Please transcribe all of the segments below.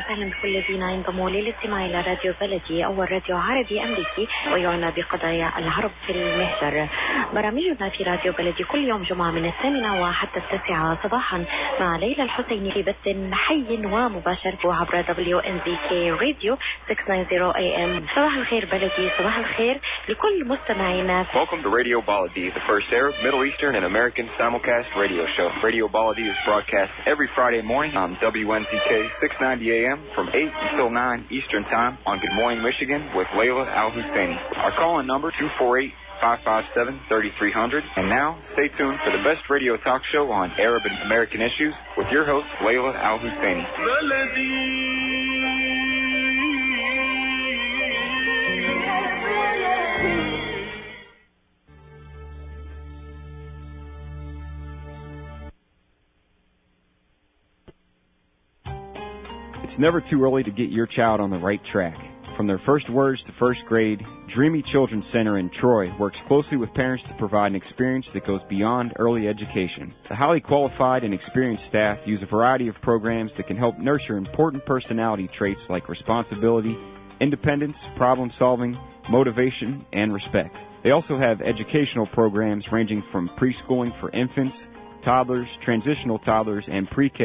وسهلا بكل الذين ينضموا للاستماع إلى راديو بلدي، أول راديو عربي أمريكي ويعنى بقضايا العرب في المهجر. برامجنا في راديو بلدي كل يوم جمعة من 8 وحتى 9 صباحا مع ليلى الحسيني في بث حي ومباشر عبر WNZK راديو 690 AM. صباح الخير بلدي، صباح الخير لكل مستمعينا. Welcome to Radio Baladi, the first Arab, Middle Eastern, and American simulcast radio show. Radio Baladi is broadcast every Friday morning on WNZK 690 AM from 8 until 9 Eastern Time on Good Morning Michigan with Layla Al-Husseini. Our call-in number 248-557-3300. And now, stay tuned for the best radio talk show on Arab and American issues with your host, Layla Al-Husseini. It's never too early to get your child on the right track. From their first words to first grade, Dreamy Children's Center in Troy works closely with parents to provide an experience that goes beyond early education. The highly qualified and experienced staff use a variety of programs that can help nurture important personality traits like responsibility, independence, problem solving, motivation, and respect. They also have educational programs ranging from preschooling for infants, toddlers, transitional toddlers, and pre-K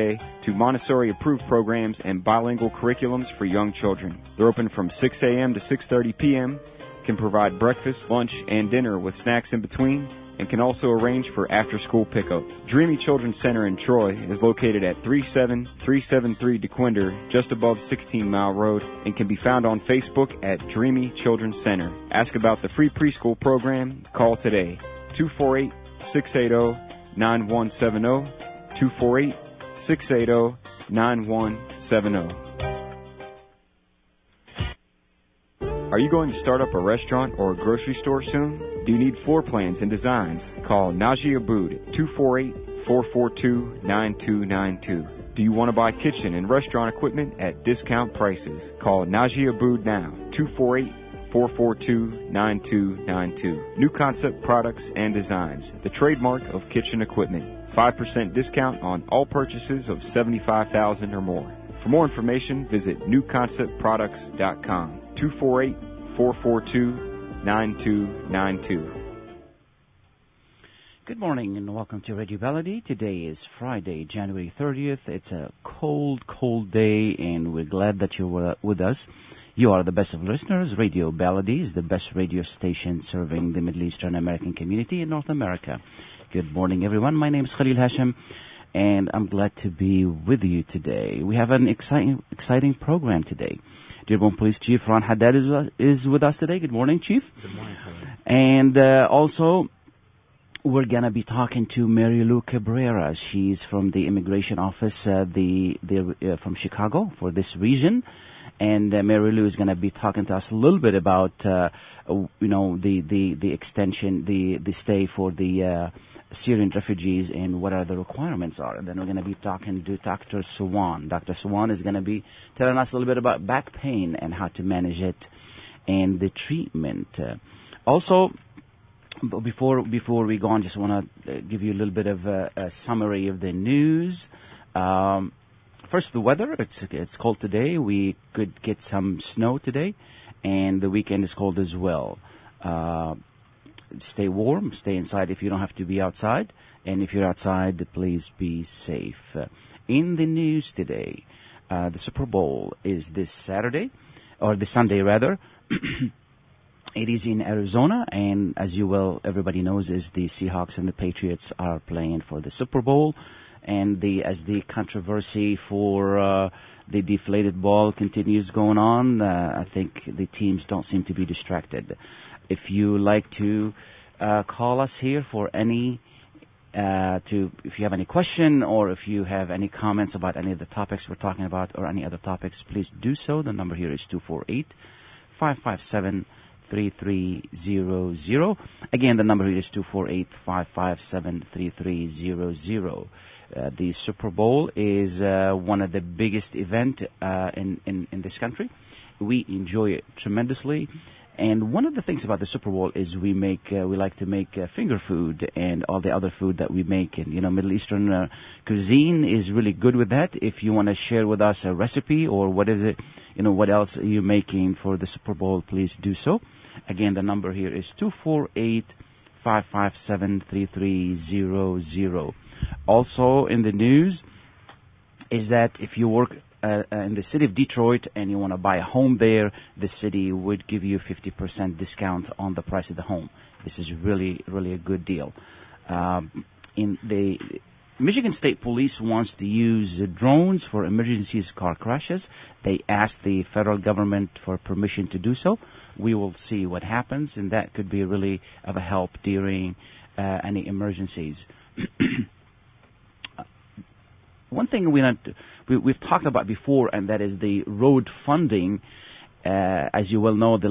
to Montessori-approved programs and bilingual curriculums for young children. They're open from 6 a.m. to 6:30 p.m., can provide breakfast, lunch, and dinner with snacks in between, and can also arrange for after-school pickup. Dreamy Children's Center in Troy is located at 37373 DeQuinder, just above 16 Mile Road, and can be found on Facebook at Dreamy Children's Center. Ask about the free preschool program. Call today, 248-680-9170, 248-680-9170. Are you going to start up a restaurant or a grocery store soon? Do you need floor plans and designs? Call Najee Abood at 248-442-9292. Do you want to buy kitchen and restaurant equipment at discount prices? Call Najee Abood now, 248-442-9292. New Concept Products and Designs, the trademark of kitchen equipment. 5% discount on all purchases of $75,000 or more. For more information, visit newconceptproducts.com. 248-442-9292. Good morning and welcome to Radio Baladi. Today is Friday, January 30th. It's a cold day, and we're glad that you're with us. You are the best of listeners. Radio Baladi is the best radio station serving the Middle Eastern American community in North America. Good morning, everyone. My name is Khalil Hashim, and I'm glad to be with you today. We have an exciting program today. Dearborn Police Chief Ron Haddad is with us today. Good morning, Chief. Good morning, Khalil. And also, we're going to be talking to Mary Lou Cabrera. She's from the Immigration Office from Chicago for this region. And Mary Lou is going to be talking to us a little bit about, the extension, the stay for the Syrian refugees and what are the requirements are. And then we're going to be talking to Dr. Sawan. Dr. Sawan is going to be telling us a little bit about back pain and how to manage it and the treatment. Also, before we go on, just want to give you a little bit of a summary of the news. First, the weather. It's cold today. We could get some snow today, and the weekend is cold as well. Stay warm. Stay inside if you don't have to be outside. And if you're outside, please be safe. In the news today, the Super Bowl is this Saturday, or this Sunday rather. It is in Arizona, and as everybody knows, is the Seahawks and the Patriots are playing for the Super Bowl. And as the controversy for the deflated ball continues going on, I think the teams don't seem to be distracted. If you like to call us here for if you have any question or if you have any comments about any of the topics we're talking about or any other topics, please do so. The number here is 248-557-3300. Again, the number here is 248-557-3300. The Super Bowl is one of the biggest events in this country. We enjoy it tremendously, And one of the things about the Super Bowl is we like to make finger food and all the other food that we make. And, Middle Eastern cuisine is really good with that. If you want to share with us a recipe or what is it, what else are you making for the Super Bowl, please do so. Again, the number here is 248-557-3300. Also in the news is that if you work in the city of Detroit and you want to buy a home there, the city would give you 50% discount on the price of the home. This is really, really a good deal. In the Michigan State Police wants to use drones for emergencies car crashes. They asked the federal government for permission to do so. We will see what happens, and that could be really of a help during any emergencies. One thing we've talked about before, and that is the road funding. As you well know, the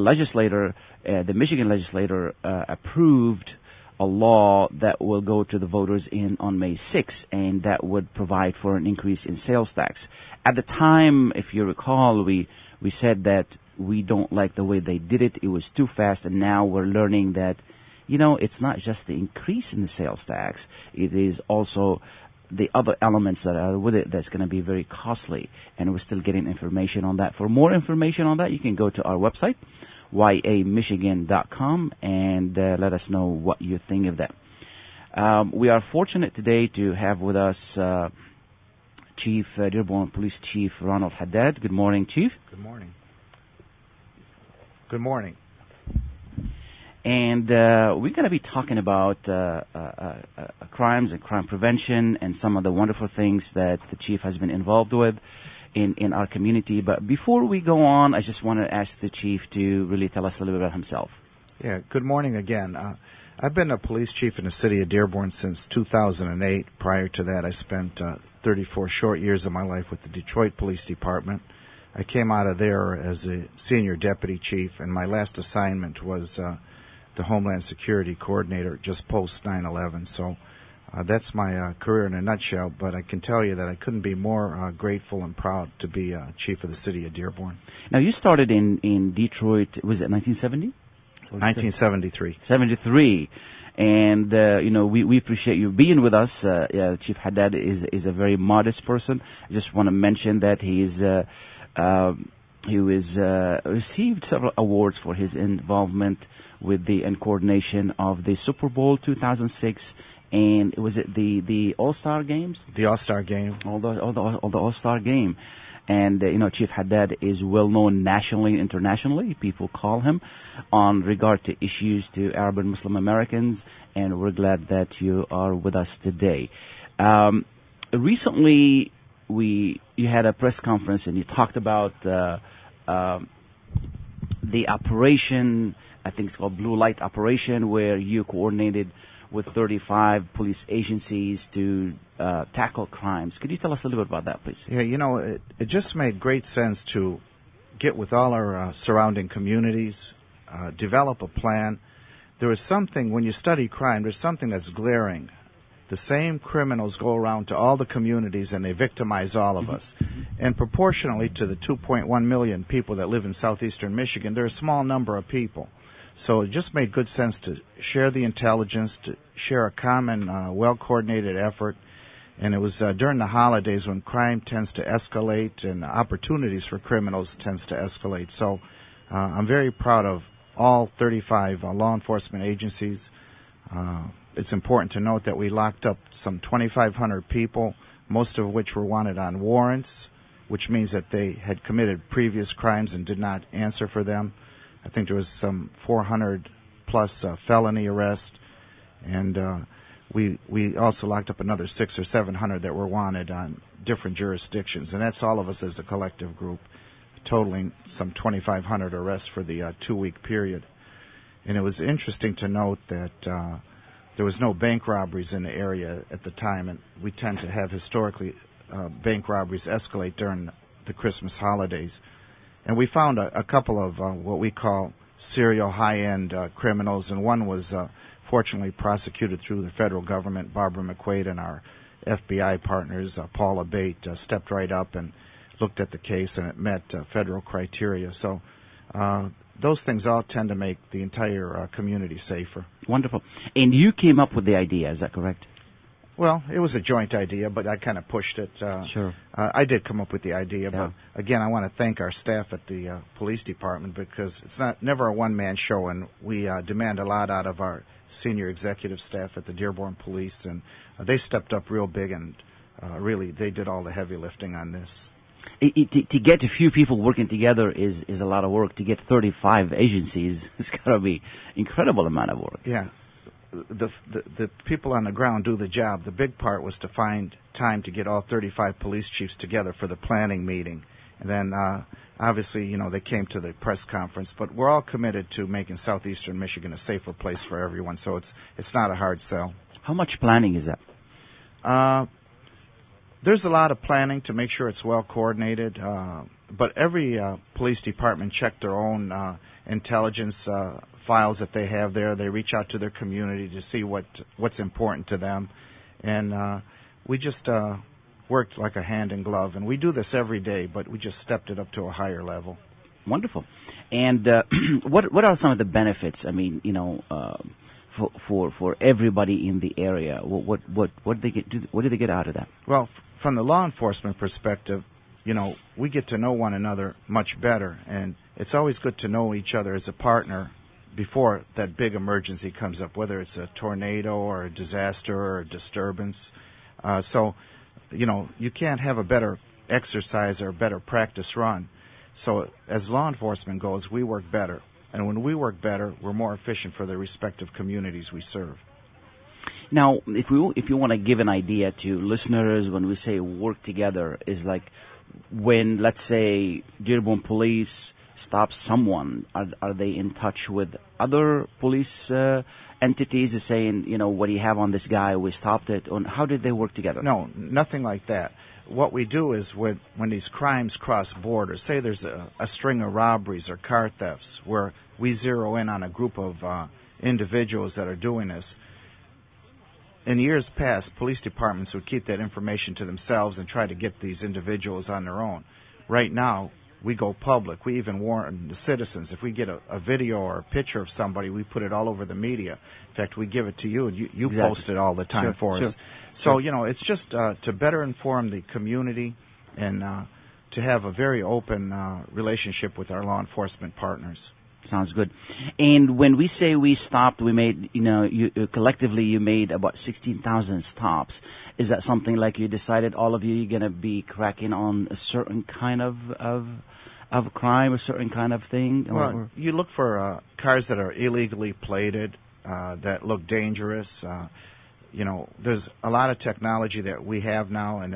Michigan legislator approved a law that will go to the voters on May 6th, and that would provide for an increase in sales tax. At the time, if you recall, we said that we don't like the way they did it. It was too fast, and now we're learning that, it's not just the increase in the sales tax. It is also the other elements that are with it that's going to be very costly, and we're still getting information on that. For more information on that, you can go to our website, yamichigan.com, and let us know what you think of that. We are fortunate today to have with us Chief Dearborn Police Chief Ronald Haddad. Good morning, Chief. Good morning. Good morning. And we're going to be talking about crimes and crime prevention and some of the wonderful things that the Chief has been involved with in our community. But before we go on, I just want to ask the Chief to really tell us a little bit about himself. Yeah, good morning again. I've been a police chief in the city of Dearborn since 2008. Prior to that, I spent 34 short years of my life with the Detroit Police Department. I came out of there as a senior deputy chief, and my last assignment was the Homeland Security Coordinator just post 9/11. So that's my career in a nutshell, but I can tell you that I couldn't be more grateful and proud to be chief of the city of Dearborn. Now, you started in Detroit, was it 1970? 1973. 73. And, we appreciate you being with us. Chief Haddad is a very modest person. I just want to mention that he received several awards for his involvement with and coordination of the Super Bowl 2006, and was it the All-Star Games? The All-Star Game. All the All-Star Game. And, Chief Haddad is well known nationally and internationally. People call him on regard to issues to Arab and Muslim Americans, and we're glad that you are with us today. Recently, you had a press conference and you talked about the operation, I think it's called Blue Light Operation, where you coordinated with 35 police agencies to tackle crimes. Could you tell us a little bit about that, please? Yeah, it just made great sense to get with all our surrounding communities, develop a plan. There is something, when you study crime, there's something that's glaring. The same criminals go around to all the communities and they victimize all of us. And proportionally to the 2.1 million people that live in southeastern Michigan, they're a small number of people. So it just made good sense to share the intelligence, to share a common, well-coordinated effort. And it was during the holidays when crime tends to escalate and opportunities for criminals tends to escalate. So I'm very proud of all 35 law enforcement agencies. It's important to note that we locked up some 2,500 people, most of which were wanted on warrants, which means that they had committed previous crimes and did not answer for them. I think there was some 400-plus felony arrests, and we also locked up another 600 or 700 that were wanted on different jurisdictions, and that's all of us as a collective group, totaling some 2,500 arrests for the 2-week period. And it was interesting to note that there was no bank robberies in the area at the time, and we tend to have historically bank robberies escalate during the Christmas holidays. And we found a couple of what we call serial high-end criminals, and one was fortunately prosecuted through the federal government. Barbara McQuaid and our FBI partners, Paula Bate, stepped right up and looked at the case, and it met federal criteria. So those things all tend to make the entire community safer. Wonderful. And you came up with the idea, is that correct? Well, it was a joint idea, but I kind of pushed it. Sure. I did come up with the idea, Yeah. but again, I want to thank our staff at the police department because it's never a one-man show, and we demand a lot out of our senior executive staff at the Dearborn Police, and they stepped up real big, and really they did all the heavy lifting on this. To get a few people working together is a lot of work. To get 35 agencies, it's got to be incredible amount of work. Yeah. The people on the ground do the job. The big part was to find time to get all 35 police chiefs together for the planning meeting. And then, obviously, they came to the press conference. But we're all committed to making southeastern Michigan a safer place for everyone, so it's not a hard sell. How much planning is that? There's a lot of planning to make sure it's well coordinated. But every police department checked their own intelligence files that they have there. They reach out to their community to see what's important to them. And we just worked like a hand in glove. And we do this every day, but we just stepped it up to a higher level. Wonderful. And what are some of the benefits? I mean, for everybody in the area, what do they get? What do they get out of that? Well, from the law enforcement perspective, we get to know one another much better, and it's always good to know each other as a partner before that big emergency comes up, whether it's a tornado or a disaster or a disturbance. So, you can't have a better exercise or a better practice run. So as law enforcement goes, we work better. And when we work better, we're more efficient for the respective communities we serve. Now, if you want to give an idea to listeners, when we say work together, is like when, let's say, Dearborn Police stops someone, are they in touch with other police entities saying, what do you have on this guy? We stopped it. Or how did they work together? No, nothing like that. What we do is when these crimes cross borders, say there's a string of robberies or car thefts where we zero in on a group of individuals that are doing this. In years past, police departments would keep that information to themselves and try to get these individuals on their own. Right now, we go public. We even warn the citizens. If we get a video or a picture of somebody, we put it all over the media. In fact, we give it to you, and you exactly. post it all the time for us. So, it's just to better inform the community and to have a very open relationship with our law enforcement partners. Sounds good. And when we say we stopped, we made, collectively you made about 16,000 stops. Is that something like you decided all of you're going to be cracking on a certain kind of crime, a certain kind of thing? Well, you look for cars that are illegally plated, that look dangerous. There's a lot of technology that we have now, and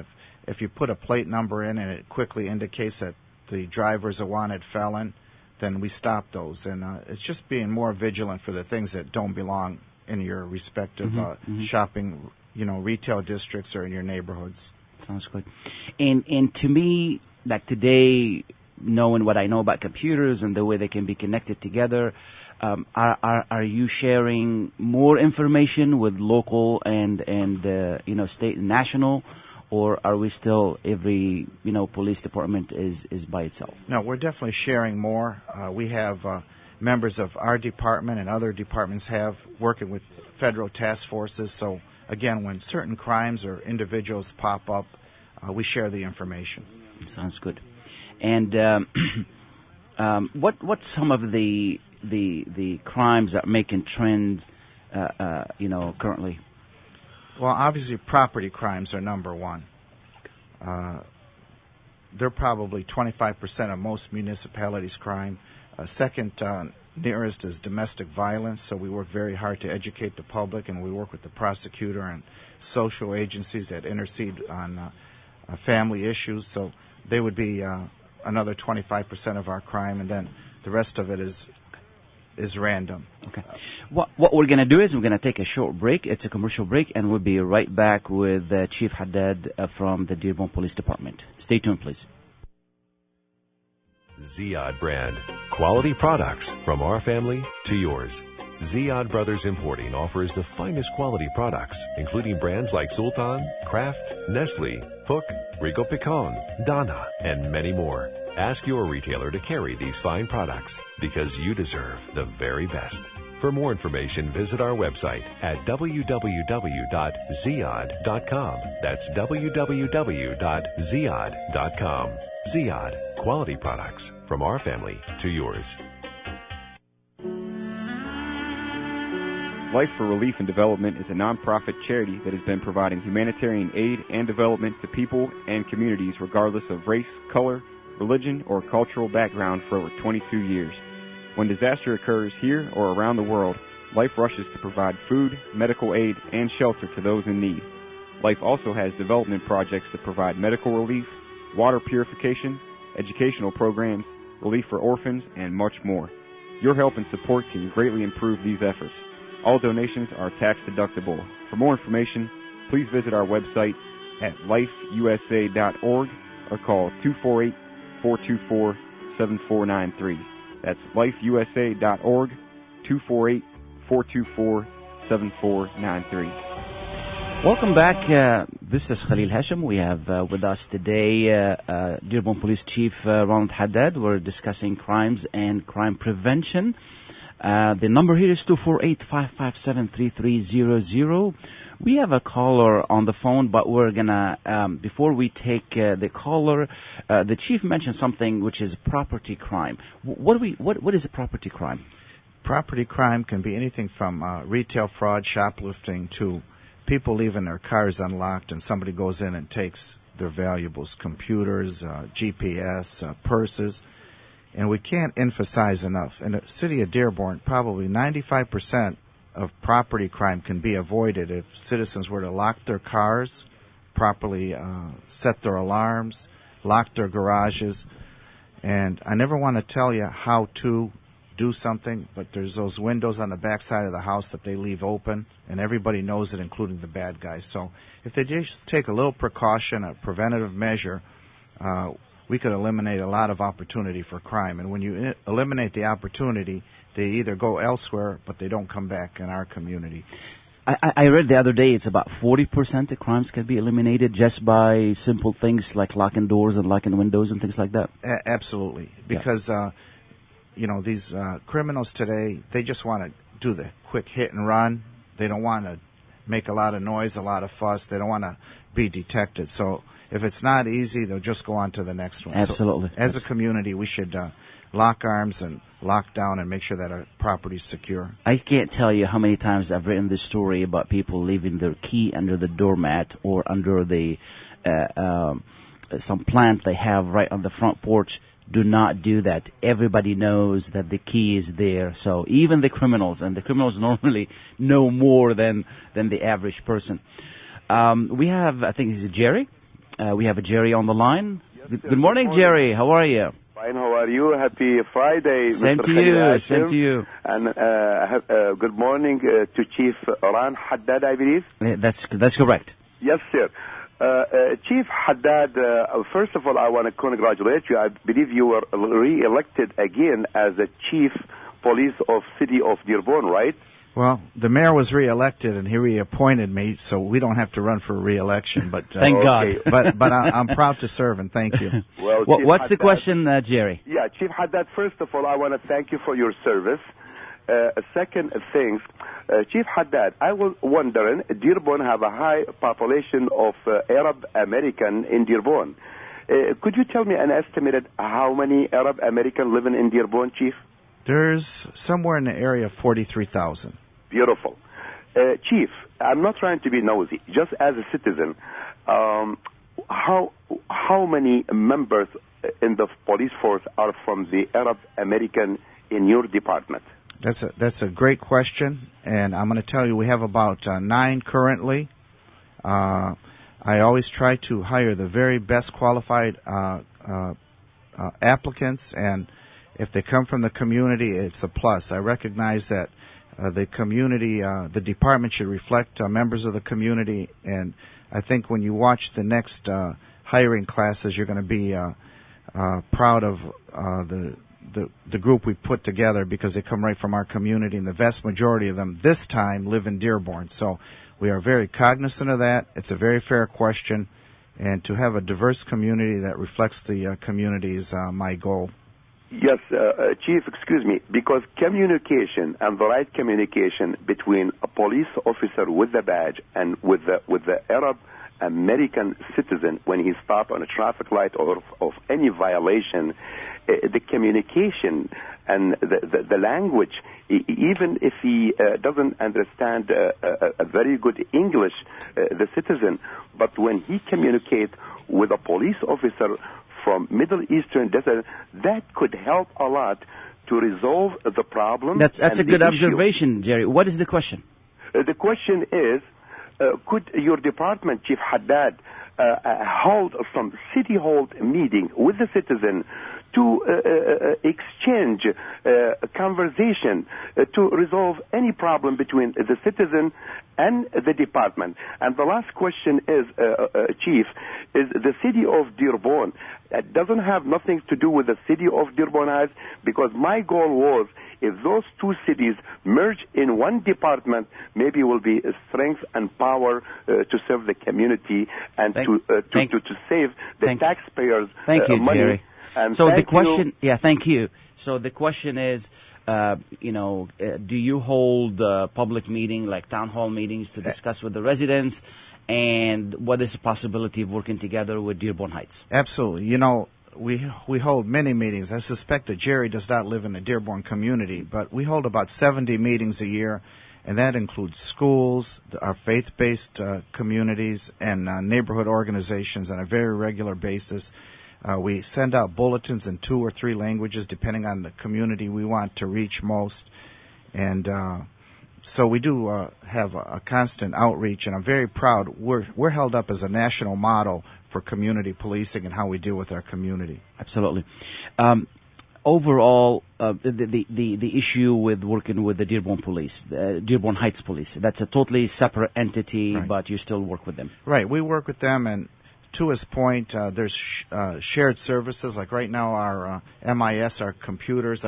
if you put a plate number in and it quickly indicates that the driver's a wanted felon, then we stop those. And it's just being more vigilant for the things that don't belong in your respective shopping, retail districts or in your neighborhoods. Sounds good. And to me, like today, knowing what I know about computers and the way they can be connected together, are you sharing more information with local and state and national, or are we still every police department is by itself? No, we're definitely sharing more. We have members of our department and other departments have working with federal task forces. So again, when certain crimes or individuals pop up, we share the information. Sounds good. And what's some of the crimes that are making trends, currently? Well, obviously, property crimes are number one. They're probably 25% of most municipalities' crime. Second nearest is domestic violence, so we work very hard to educate the public, and we work with the prosecutor and social agencies that intercede on family issues. So they would be another 25% of our crime, and then the rest of it is random. Okay. What we're going to do is we're going to take a short break. It's a commercial break, and we'll be right back with Chief Haddad from the Dearborn Police Department. Stay tuned, please. Ziad brand. Quality products from our family to yours. Ziad Brothers Importing offers the finest quality products, including brands like Sultan, Kraft, Nestle, Hook, Rico Picon, Donna, and many more. Ask your retailer to carry these fine products because you deserve the very best. For more information, visit our website at www.ziad.com. That's www.ziad.com. Ziad, quality products from our family to yours. Life for Relief and Development is a nonprofit charity that has been providing humanitarian aid and development to people and communities regardless of race, color, religion, or cultural background for over 22 years. When disaster occurs here or around the world, Life rushes to provide food, medical aid, and shelter to those in need. Life also has development projects that provide medical relief, water purification, educational programs, relief for orphans, and much more. Your help and support can greatly improve these efforts. All donations are tax deductible. For more information, please visit our website at lifeusa.org or call 248-424-7493. That's lifeusa.org, 248-424-7493. Welcome back. This is Khalil Hashem. We have with us today Dearborn Police Chief Ronald Haddad. We're discussing crimes and crime prevention. The number here is 248-557-3300. We have a caller on the phone, but we're gonna before we take the caller, the chief mentioned something which is property crime. What is a property crime? Property crime can be anything from retail fraud, shoplifting, to people leaving their cars unlocked and somebody goes in and takes their valuables, computers, GPS, purses. And we can't emphasize enough, in the city of Dearborn, probably 95% of property crime can be avoided if citizens were to lock their cars, properly set their alarms, lock their garages. And I never want to tell you how to do something, but there's those windows on the back side of the house that they leave open, and everybody knows it, including the bad guys. So if they just take a little precaution, a preventative measure, we could eliminate a lot of opportunity for crime. And when you eliminate the opportunity, they either go elsewhere, but they don't come back in our community. I read the other day it's about 40% of crimes can be eliminated just by simple things like locking doors and locking windows and things like that. Absolutely. Because, these criminals today, they just want to do the quick hit and run. They don't want to make a lot of noise, a lot of fuss. They don't want to be detected. So if it's not easy, they'll just go on to the next one. Absolutely. So as a community, we should lock arms and lock down and make sure that our property is secure. I can't tell you how many times I've written this story about people leaving their key under the doormat or under the some plant they have right on the front porch. Do not do that. Everybody knows that the key is there. So even the criminals, and the criminals normally know more than the average person. We have, I think this is Jerry. We have a Jerry on the line. Yes, good morning, Jerry. How are you? Fine. How are you? Happy Friday, Same Mr. to you. Hashem. Same to you. And good morning to Chief Ron Haddad, I believe. That's correct. Yes, sir. Chief Haddad, first of all, I want to congratulate you. I believe you were re-elected again as the Chief Police of City of Dearborn, right? Well, the mayor was re-elected, and he reappointed me, so we don't have to run for re-election. But thank God. But I'm proud to serve, and thank you. Well, what's the question, Jerry? Yeah, Chief Haddad, first of all, I want to thank you for your service. Second thing, Chief Haddad, I was wondering, Dearborn have a high population of Arab American in Dearborn. Could you tell me an estimated how many Arab American living in Dearborn, Chief? There's somewhere in the area of 43,000. Beautiful. Chief, I'm not trying to be nosy. Just as a citizen, how many members in the police force are from the Arab American in your department? That's a great question, and I'm going to tell you we have about 9 currently. I always try to hire the very best qualified applicants, and if they come from the community, it's a plus. I recognize that the community, the department should reflect members of the community, and I think when you watch the next hiring classes, you're going to be proud of the group we put together because they come right from our community, and the vast majority of them this time live in Dearborn. So we are very cognizant of that. It's a very fair question, and to have a diverse community that reflects the community is my goal. Yes, Chief, excuse me, because communication and the right communication between a police officer with the badge and with the Arab American citizen when he stopped on a traffic light or of any violation, the communication and the language, even if he doesn't understand a very good English, the citizen, but when he communicates with a police officer from Middle Eastern desert, that could help a lot to resolve the problem. That's a good observation, Jerry. What is the question? The question is, could your department, Chief Haddad, hold some city hall meeting with the citizen to exchange a conversation to resolve any problem between the citizen and the department? And the last question is, Chief, is the city of Dearborn. It doesn't have nothing to do with the city of Dearborn Heights, because my goal was, if those two cities merge in one department, maybe will be a strength and power to serve the community and to save the taxpayers' money. Jerry. And so the question, thank you. So the question is, do you hold public meeting, like town hall meetings, to discuss with the residents, and what is the possibility of working together with Dearborn Heights? Absolutely. You know, we hold many meetings. I suspect that Jerry does not live in the Dearborn community, but we hold about 70 meetings a year, and that includes schools, our faith-based communities, and neighborhood organizations on a very regular basis. We send out bulletins in 2 or 3 languages, depending on the community we want to reach most. And so we do have a constant outreach, and I'm very proud. We're held up as a national model for community policing and how we deal with our community. Absolutely. Overall, the issue with working with the Dearborn Police, Dearborn Heights Police, that's a totally separate entity, right, but you still work with them. Right. We work with them, and to his point, there's shared services. Like right now, our MIS, our computers,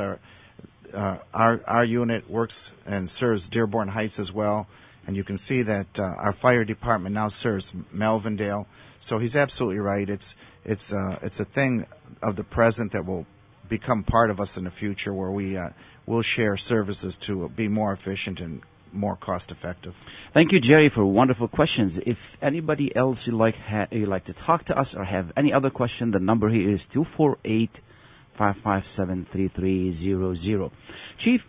our unit works and serves Dearborn Heights as well. And you can see that our fire department now serves Melvindale. So he's absolutely right. It's a thing of the present that will become part of us in the future, where we will share services to be more efficient and more cost effective. Thank you, Jerry, for wonderful questions. If anybody else you'd like to talk to us or have any other question, the number here is 248-557-3300. Chief,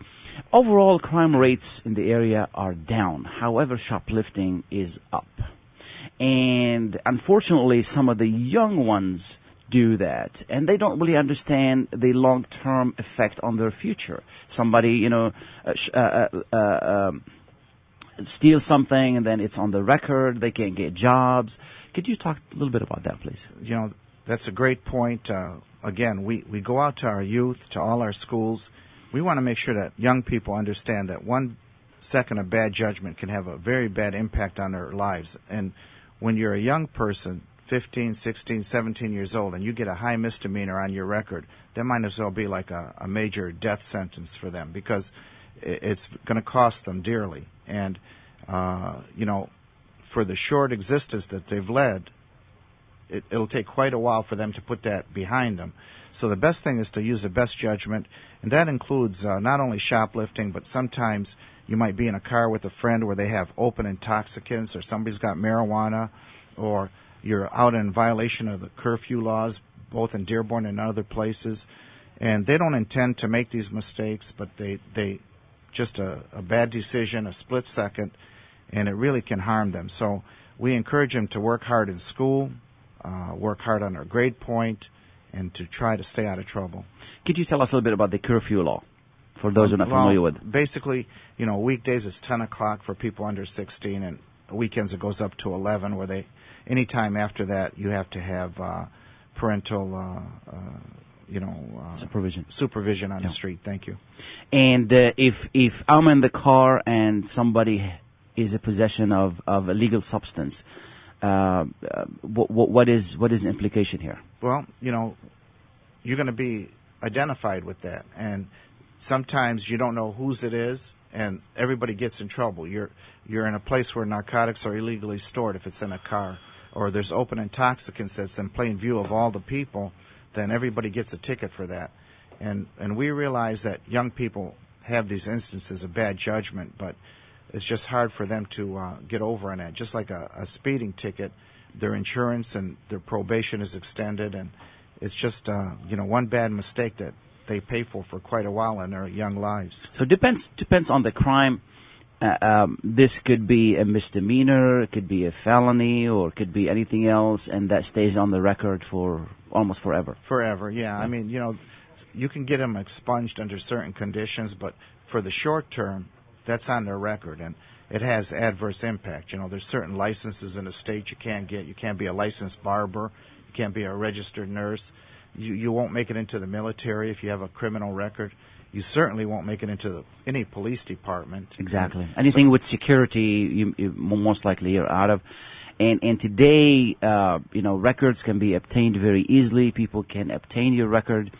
overall crime rates in the area are down. However, shoplifting is up. And unfortunately, some of the young ones do that, and they don't really understand the long-term effect on their future. Somebody, steals something, and then it's on the record. They can't get jobs. Could you talk a little bit about that, please? You know, that's a great point. Again, we go out to our youth, to all our schools. We want to make sure that young people understand that 1 second of bad judgment can have a very bad impact on their lives. And when you're a young person, 15, 16, 17 years old, and you get a high misdemeanor on your record, that might as well be like a major death sentence for them, because it's going to cost them dearly. And, for the short existence that they've led, it'll take quite a while for them to put that behind them. So the best thing is to use the best judgment, and that includes not only shoplifting, but sometimes you might be in a car with a friend where they have open intoxicants, or somebody's got marijuana, or you're out in violation of the curfew laws, both in Dearborn and other places. And they don't intend to make these mistakes, but they just a bad decision, a split second, and it really can harm them. So we encourage them to work hard in school, work hard on their grade point, and to try to stay out of trouble. Could you tell us a little bit about the curfew law, for those who are not familiar with? Basically, weekdays it's 10 o'clock for people under 16, and weekends it goes up to 11, where any time after that you have to have parental supervision on the street. Thank you. And if I'm in the car and somebody is in possession of illegal substance, what is the implication here? Well, you're going to be identified with that, and sometimes you don't know whose it is, and everybody gets in trouble. You're in a place where narcotics are illegally stored if it's in a car, or there's open intoxicants that's in plain view of all the people, then everybody gets a ticket for that. And we realize that young people have these instances of bad judgment, but it's just hard for them to get over on that. Just like a speeding ticket, their insurance and their probation is extended, and it's just one bad mistake that they pay for quite a while in their young lives. So depends on the crime. This could be a misdemeanor, it could be a felony, or it could be anything else, and that stays on the record for almost forever. Forever, yeah. I mean, you can get them expunged under certain conditions, but for the short term, that's on their record, and it has adverse impact. There's certain licenses in the state you can't get. You can't be a licensed barber. You can't be a registered nurse. You won't make it into the military if you have a criminal record. You certainly won't make it into any police department. Exactly. Anything with security, you most likely you're out of. And today, records can be obtained very easily. People can obtain your record.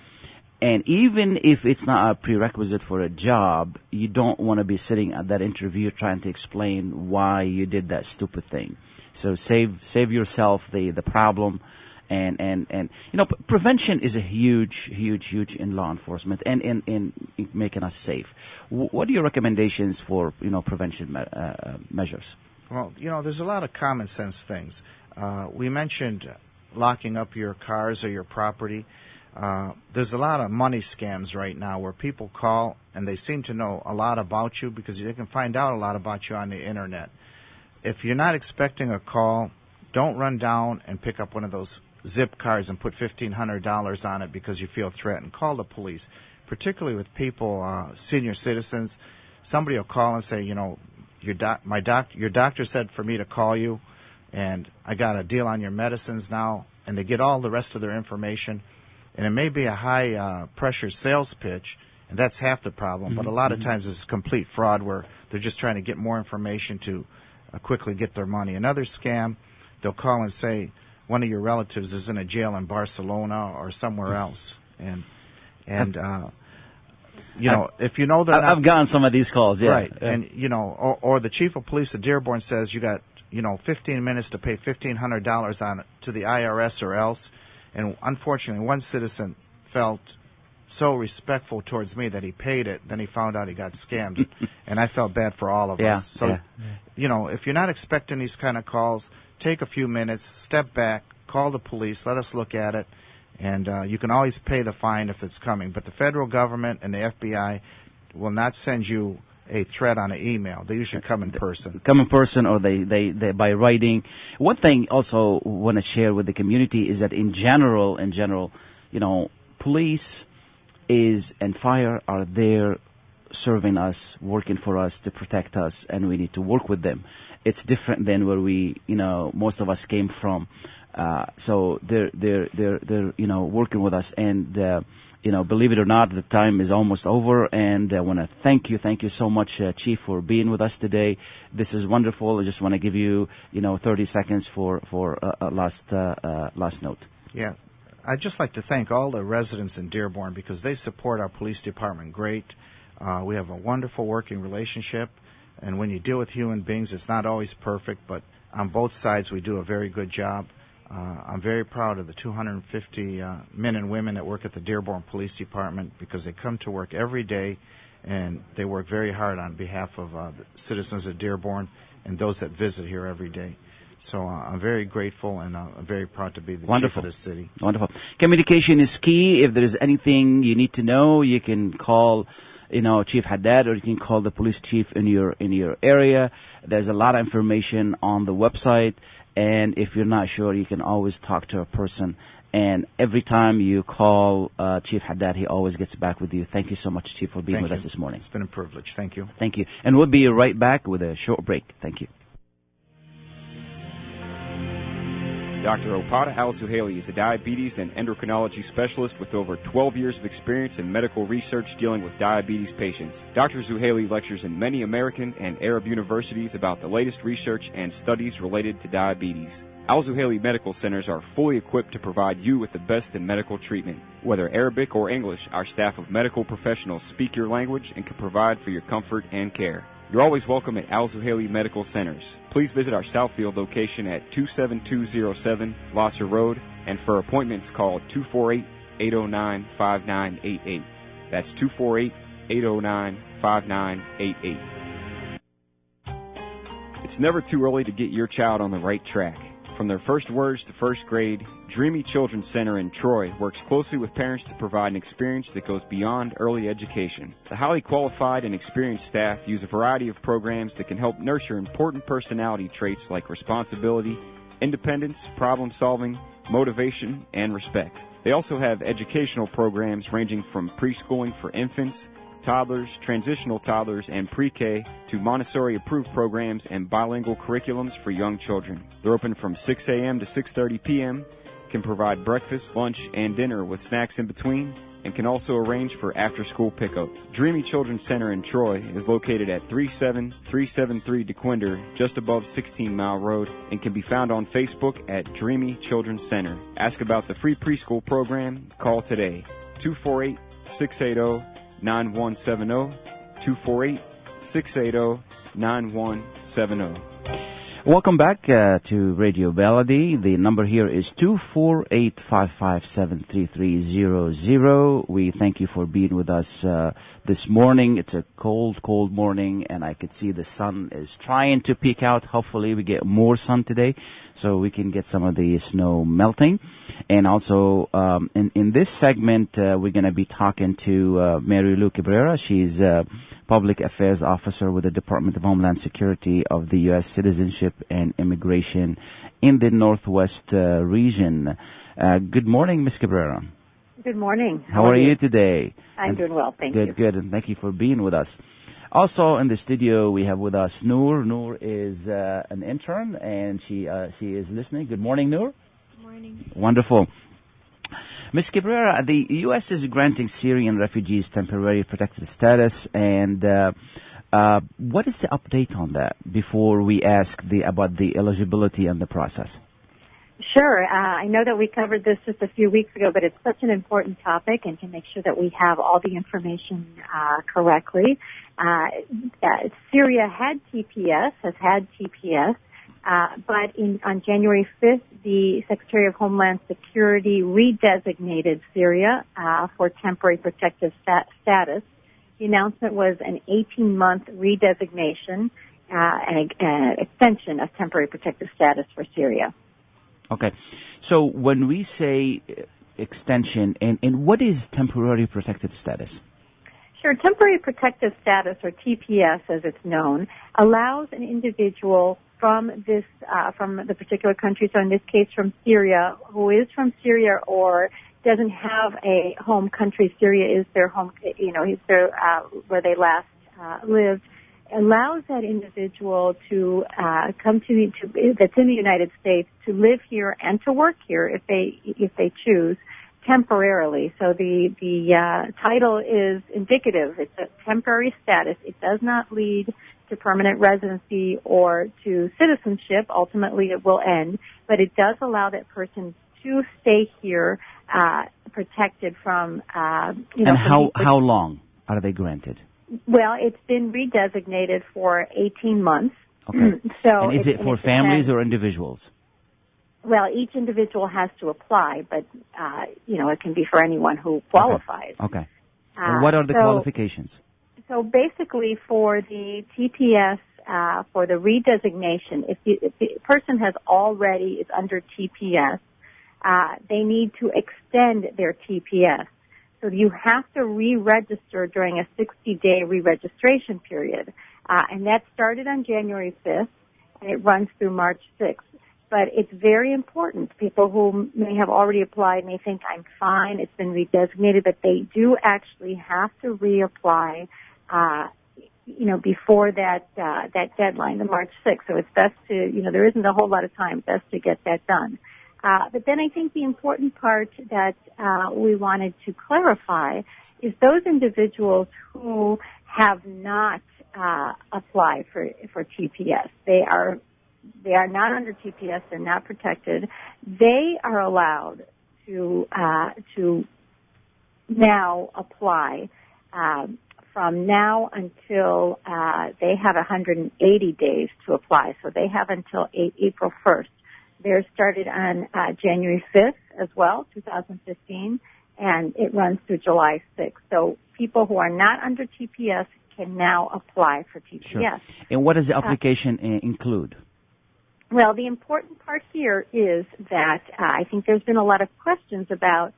And even if it's not a prerequisite for a job, you don't want to be sitting at that interview trying to explain why you did that stupid thing. So save yourself the problem. And prevention is a huge in law enforcement and in making us safe. What are your recommendations for prevention measures? Well, there's a lot of common sense things. We mentioned locking up your cars or your property. There's a lot of money scams right now where people call and they seem to know a lot about you because they can find out a lot about you on the internet. If you're not expecting a call, don't run down and pick up one of those zip cards and put $1,500 on it because you feel threatened. Call the police, particularly with people, senior citizens. Somebody will call and say, your doctor said for me to call you, and I got a deal on your medicines now, and they get all the rest of their information. And it may be a high-pressure sales pitch, and that's half the problem, but a lot of times it's complete fraud where they're just trying to get more information to quickly get their money. Another scam, they'll call and say, one of your relatives is in a jail in Barcelona or somewhere else, and if you know that I've gotten some of these calls, yeah. Right, and or the chief of police of Dearborn says you got 15 minutes to pay $1,500 on it to the IRS or else, and unfortunately one citizen felt so respectful towards me that he paid it. Then he found out he got scammed, and I felt bad for all of us. So, if you're not expecting these kind of calls, take a few minutes, step back, call the police, let us look at it, and you can always pay the fine if it's coming. But the federal government and the FBI will not send you a threat on an email. They usually come in person. Come in person, or they by writing. One thing also want to share with the community is that in general, police and fire are there serving us, working for us to protect us, and we need to work with them. It's different than where most of us came from. So they're working with us, and believe it or not, the time is almost over, and I want to thank you so much, Chief, for being with us today. This is wonderful. I just want to give you 30 seconds for a last note. Yeah. I'd just like to thank all the residents in Dearborn because they support our police department great. We have a wonderful working relationship, and when you deal with human beings, it's not always perfect, but on both sides we do a very good job. I'm very proud of the 250 men and women that work at the Dearborn Police Department because they come to work every day, and they work very hard on behalf of the citizens of Dearborn and those that visit here every day. So I'm very grateful, and I'm very proud to be the chief of the city. Wonderful. Communication is key. If there is anything you need to know, you can call, Chief Haddad, or you can call the police chief in your area. There's a lot of information on the website, and if you're not sure, you can always talk to a person. And every time you call Chief Haddad, he always gets back with you. Thank you so much, Chief, for being with us this morning. It's been a privilege. Thank you. Thank you. And we'll be right back with a short break. Thank you. Dr. Opada Al-Zuhaili is a diabetes and endocrinology specialist with over 12 years of experience in medical research dealing with diabetes patients. Dr. Zuhaili lectures in many American and Arab universities about the latest research and studies related to diabetes. Al-Zuhaili Medical Centers are fully equipped to provide you with the best in medical treatment. Whether Arabic or English, our staff of medical professionals speak your language and can provide for your comfort and care. You're always welcome at Al-Zuhaili Medical Centers. please visit our Southfield location at 27207 Losser Road, and for appointments, call 248-809-5988. That's 248-809-5988. It's never too early to get your child on the right track. From their first words to first grade, Dreamy Children's Center in Troy works closely with parents to provide an experience that goes beyond early education. The highly qualified and experienced staff use a variety of programs that can help nurture important personality traits like responsibility, independence, problem solving, motivation, and respect. They also have educational programs ranging from preschooling for infants, toddlers, transitional toddlers, and pre-K to Montessori-approved programs and bilingual curriculums for young children. They're open from 6 a.m. to 6:30 p.m., can provide breakfast, lunch, and dinner with snacks in between, and can also arrange for after-school pickups. Dreamy Children's Center in Troy is located at 37373 DeQuinder, just above 16 Mile Road, and can be found on Facebook at Dreamy Children's Center. Ask about the free preschool program. Call today, 248-680-9170, 248-680-9170. Welcome back to Radio Baladi. The number here is 248-557-3300. We thank you for being with us this morning. It's a cold morning, and I could see the sun is trying to peek out. Hopefully we get more sun today so we can get some of the snow melting. And also, in this segment, we're going to be talking to Mary Lou Cabrera. She's Public Affairs Officer with the Department of Homeland Security of the U.S. Citizenship and Immigration in the Northwest region. Good morning, Ms. Cabrera. Good morning. How are you today? I'm doing well, thank you. Good, and thank you for being with us. Also in the studio, we have with us Noor. Noor is an intern, and she is listening. Good morning, Noor. Good morning. Wonderful. Ms. Cabrera, the U.S. is granting Syrian refugees temporary protected status, and what is the update on that before we ask about the eligibility and the process? Sure. I know that we covered this just a few weeks ago, but it's such an important topic, and to make sure that we have all the information correctly. Syria has had TPS, but on January 5th, the Secretary of Homeland Security redesignated Syria for temporary protective status. The announcement was an 18-month redesignation and an extension of temporary protective status for Syria. Okay. So when we say extension, and what is temporary protective status? Sure. Temporary protective status, or TPS as it's known, allows an individual from the particular country, so in this case from Syria, who is from Syria or doesn't have a home country. Syria is their home, is their where they last lived. Allows that individual to come that's in the United States to live here and to work here if they choose temporarily. So the title is indicative. It's a temporary status. It does not lead to permanent residency or to citizenship. Ultimately, it will end, but it does allow that person to stay here, protected from. And how long are they granted? Well, it's been redesignated for 18 months. Okay. So and is it for families or individuals? Well, each individual has to apply, but, it can be for anyone who qualifies. Okay. And what are the qualifications? So basically for the TPS, for the redesignation, if the person is under TPS, they need to extend their TPS. So you have to re-register during a 60-day re-registration period. And that started on January 5th, and it runs through March 6th. But it's very important. People who may have already applied may think, I'm fine, it's been redesignated, but they do actually have to reapply, before that deadline, the March 6th. So it's best to, there isn't a whole lot of time, best to get that done. But then I think the important part that we wanted to clarify is those individuals who have not applied for TPS. They are not under TPS. They're not protected. They are allowed to now apply from now until they have 180 days to apply. So they have until April 1st. Theirs started on January 5th as well, 2015, and it runs through July 6th. So people who are not under TPS can now apply for TPS. Sure. And what does the application include? Well, the important part here is that I think there's been a lot of questions about,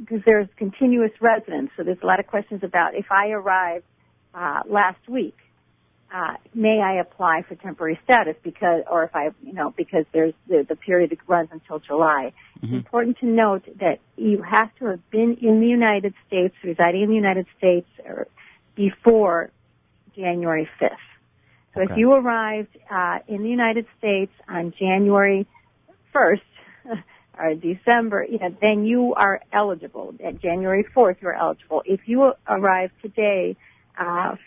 because there's continuous residence. So there's a lot of questions about if I arrived last week, may I apply for temporary status because there's the period that runs until July. Mm-hmm. It's important to note that you have to have been in the United States, residing in the United States before January 5th. So if you arrived in the United States on January 1st or December, then you are eligible. At January 4th, you're eligible. If you arrive today to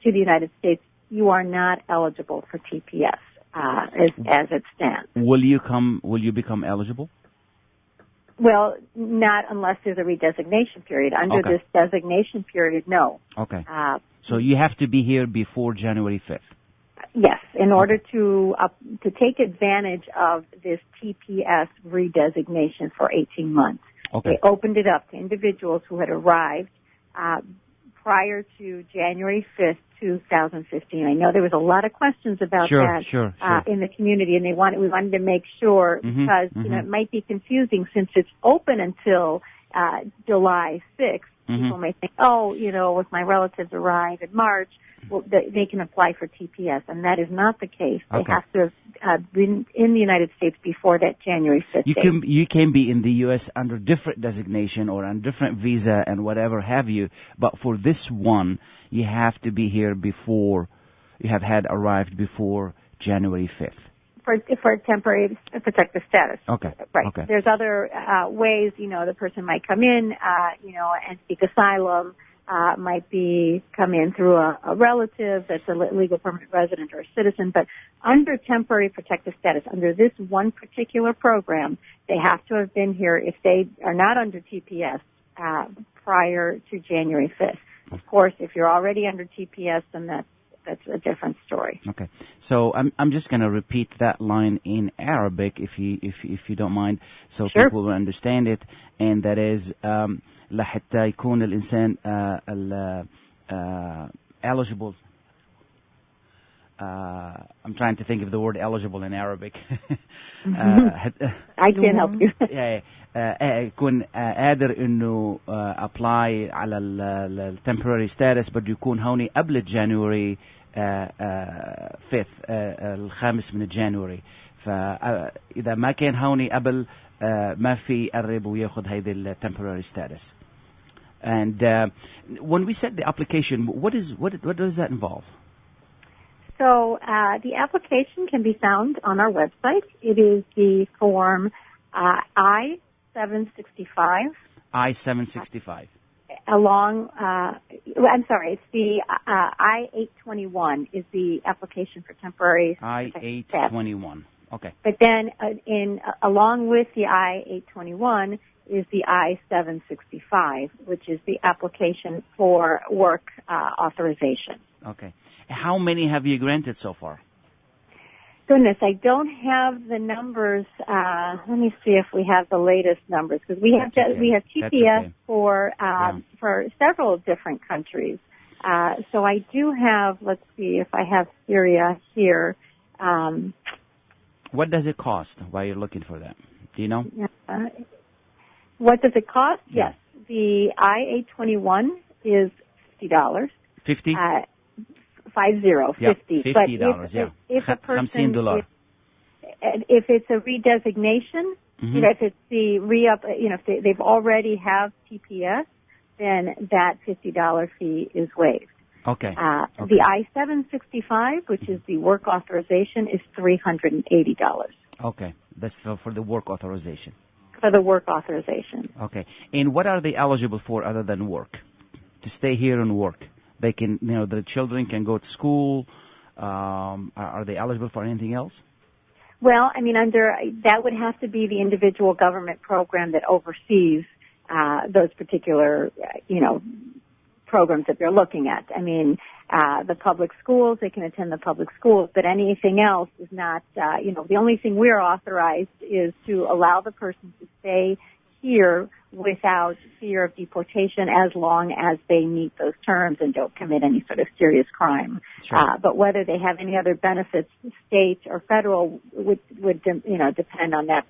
the United States, you are not eligible for TPS as it stands. Will you become eligible? Well, not unless there's a redesignation period. Under this designation period, no. Okay. So you have to be here before January 5th. Yes, in order to take advantage of this TPS redesignation for 18 months. Okay. They opened it up to individuals who had arrived prior to January 5th, 2015. I know there was a lot of questions about that in the community, and we wanted to make sure because it might be confusing since it's open until July 6th. People may think, if my relatives arrive in March, well, they can apply for TPS, and that is not the case. They have to have been in the United States before that January 5th date. You can be in the U.S. under different designation or on different visa and whatever have you, but for this one, you have to be here before, you have had arrived before January 5th. For temporary protective status. Okay. Right. Okay. There's other ways, the person might come in, and seek asylum, might come in through a relative that's a legal permanent resident or a citizen, but under temporary protective status, under this one particular program, they have to have been here if they are not under TPS prior to January 5th. Of course, if you're already under TPS, then that's a different story. Okay, so I'm just going to repeat that line in Arabic, if you don't mind, so people will understand it, and that is لحتى يكون الإنسان eligible. I'm trying to think of the word eligible in Arabic. I can help you. يكون قادر إنه apply على ال temporary status بده يكون هوني قبل January 5th الخامس من January. فإذا ما كان هوني قبل ما في يقرب وياخذ هيدي ال temporary status. And when we set the application, what does that involve? So the application can be found on our website. It is the form I-765. I-765. It's the I-821 is the application for temporary. I-821. Okay. But then along with the I-821 is the I-765, which is the application for work authorization. Okay. How many have you granted so far? Goodness, I don't have the numbers. Let me see if we have the latest numbers, because we have TPS for several different countries. So I do have. Let's see if I have Syria here. What does it cost while you're looking for that? Do you know? What does it cost? Yeah. Yes. The I-821 is $50. 50? 50. Yeah, $50, but if a person, if it's a redesignation, if it's the if they've already have TPS, then that $50 fee is waived. Okay. The I-765, which is the work authorization, is $380. Okay, that's for the work authorization. For the work authorization. Okay, and what are they eligible for other than work? To stay here and work. They can, the children can go to school. Are they eligible for anything else? Well, that would have to be the individual government program that oversees those particular, programs that they're looking at. I mean, the public schools, they can attend the public schools, but anything else is not, the only thing we're authorized is to allow the person to stay here without fear of deportation as long as they meet those terms and don't commit any sort of serious crime. Sure. But whether they have any other benefits, state or federal, would depend on that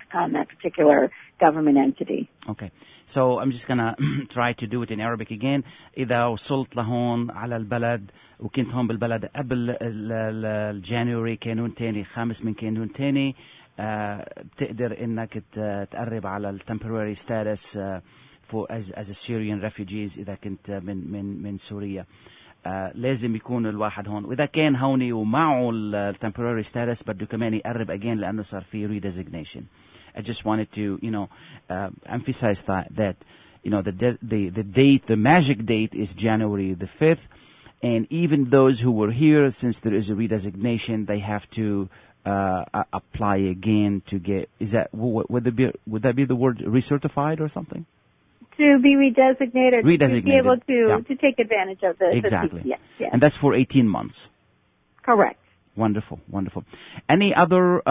particular government entity. Okay. So I'm just gonna try to do it in Arabic again. إذا وصلت لهون على البلد وكنت هون بالبلد قبل الجانوري كانون تاني 5 من كانون تاني بتقدر انك تقرب على ال temporary status as a Syrian refugees إذا كنت من سوريا. لازم يكون الواحد هون وإذا كان هوني ومعه ال temporary status بده كمان يقرب again لأنه صار في redesignation. I just wanted to, emphasize that the date, the magic date is January the 5th, and even those who were here, since there is a redesignation, they have to apply again to get. Is that would that be the word recertified or something? To be redesignated. To be able to take advantage of the exactly. Yes. And that's for 18 months. Correct. Wonderful. Any other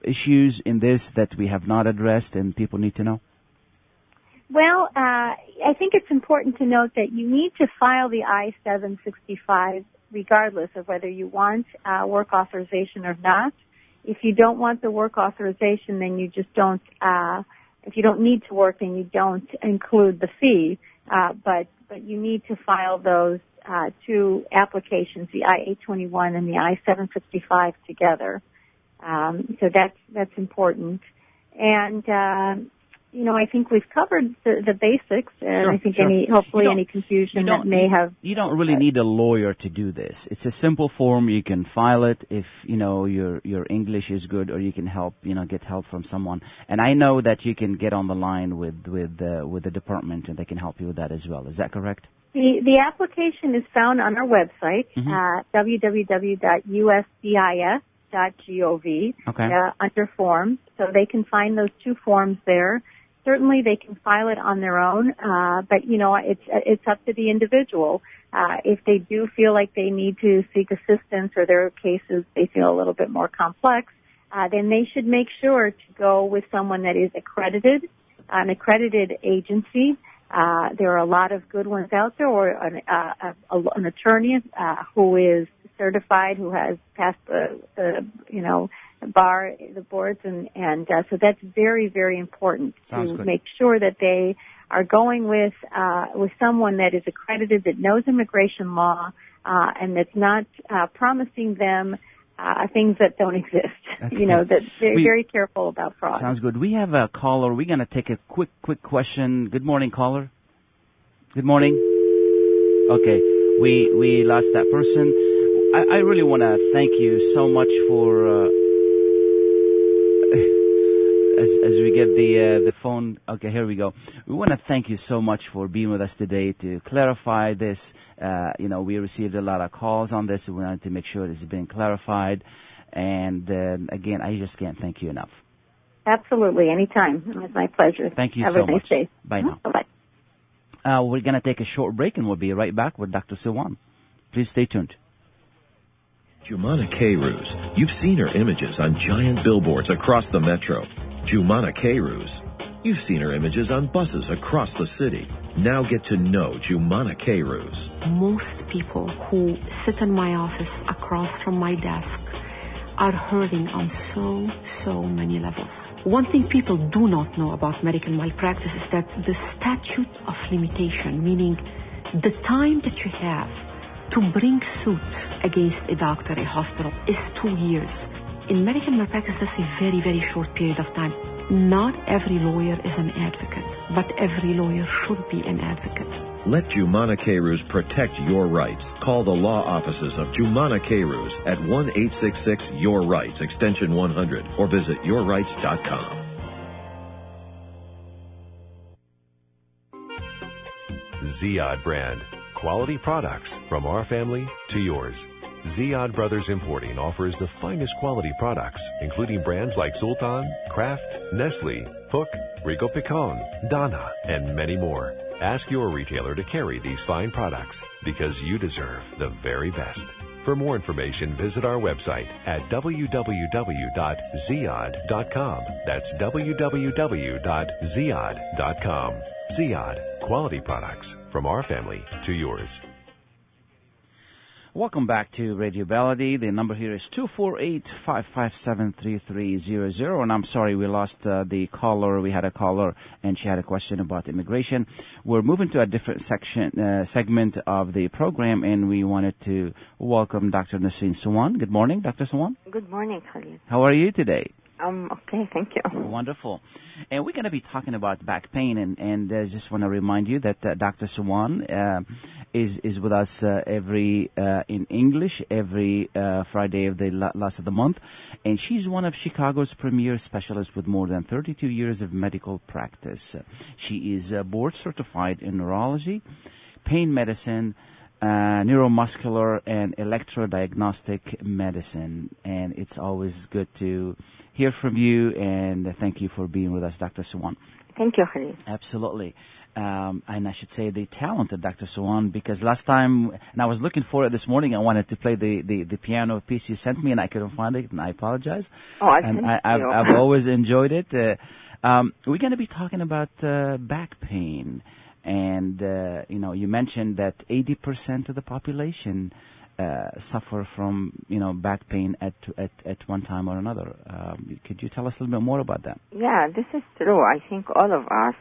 issues in this that we have not addressed and people need to know? Well, I think it's important to note that you need to file the I-765 regardless of whether you want work authorization or not. If you don't want the work authorization, then you just don't, if you don't need to work, then you don't include the fee. But you need to file those two applications, the I-821 and the I-765 together. So that's important. And, I think we've covered the basics, and sure, I think sure. any confusion that may have... You don't really need a lawyer to do this. It's a simple form. You can file it if, your English is good, or you can get help from someone. And I know that you can get on the line with the department, and they can help you with that as well. Is that correct? The application is found on our website, www.uscis.gov, under forms. So they can find those two forms there. Certainly they can file it on their own, but it's up to the individual. If they do feel like they need to seek assistance, or their cases they feel a little bit more complex, then they should make sure to go with someone that is accredited, an accredited agency. There are a lot of good ones out there, or an attorney who is certified, who has passed the bar, the boards, and so that's very, very important to make sure that they are going with someone that is accredited, that knows immigration law, and that's not promising them things that don't exist. That they're very careful about fraud. Sounds good. We have a caller. We're going to take a quick question. Good morning, caller. Good morning. Okay, we lost that person. I really want to thank you so much for as we get the phone. Okay, here we go. We want to thank you so much for being with us today to clarify this. We received a lot of calls on this. We wanted to make sure this has been clarified. And again, I just can't thank you enough. Absolutely, anytime. It was my pleasure. Thank you so much. Have a nice day. Bye now. Bye-bye. We're going to take a short break, and we'll be right back with Dr. Silwan. Please stay tuned. Jumana K-Ruz. You've seen her images on giant billboards across the metro. Jumana K-Ruz. You've seen her images on buses across the city. Now get to know Jumana K-Ruz. Most people who sit in my office across from my desk are hurting on so many levels. One thing people do not know about medical malpractice is that the statute of limitation, meaning the time that you have to bring suit against a doctor, a hospital, is 2 years. In medical malpractice, that's a very, very short period of time. Not every lawyer is an advocate, but every lawyer should be an advocate. Let Jumana K-Ruz protect your rights. Call the law offices of Jumana K-Ruz at 1-866-YOUR-RIGHTS, extension 100, or visit yourrights.com. Ziad brand. Quality products from our family to yours. Ziyad Brothers Importing offers the finest quality products, including brands like Sultan, Kraft, Nestle, Hook, Rico Picon, Donna, and many more. Ask your retailer to carry these fine products because you deserve the very best. For more information, visit our website at www.ziyad.com. That's www.ziyad.com. Ziyad, quality products from our family to yours. Welcome back to Radio Baladi. The number here is 248-557-3300. And I'm sorry we lost the caller. We had a caller and she had a question about immigration. We're moving to a different segment of the program, and we wanted to welcome Dr. Nasreen Sawan. Good morning, Dr. Sawan. Good morning, Khalid. How are you today? Okay, thank you. Wonderful. And we're going to be talking about back pain, and just want to remind you that Dr. Sawan is with us in English every Friday of the last of the month, and she's one of Chicago's premier specialists with more than 32 years of medical practice. She is board certified in neurology, pain medicine, neuromuscular, and electrodiagnostic medicine. And it's always good to hear from you, and thank you for being with us, Dr. Sawan. Thank you, Khalid. Absolutely. And I should say the talented Dr. Sawan, because last time, and I was looking for it this morning, I wanted to play the piano piece you sent me, and I couldn't find it, and I apologize. I've always enjoyed it. We're going to be talking about back pain. And, you mentioned that 80% of the population suffer from, back pain at one time or another. Could you tell us a little bit more about that? Yeah, this is true. I think all of us,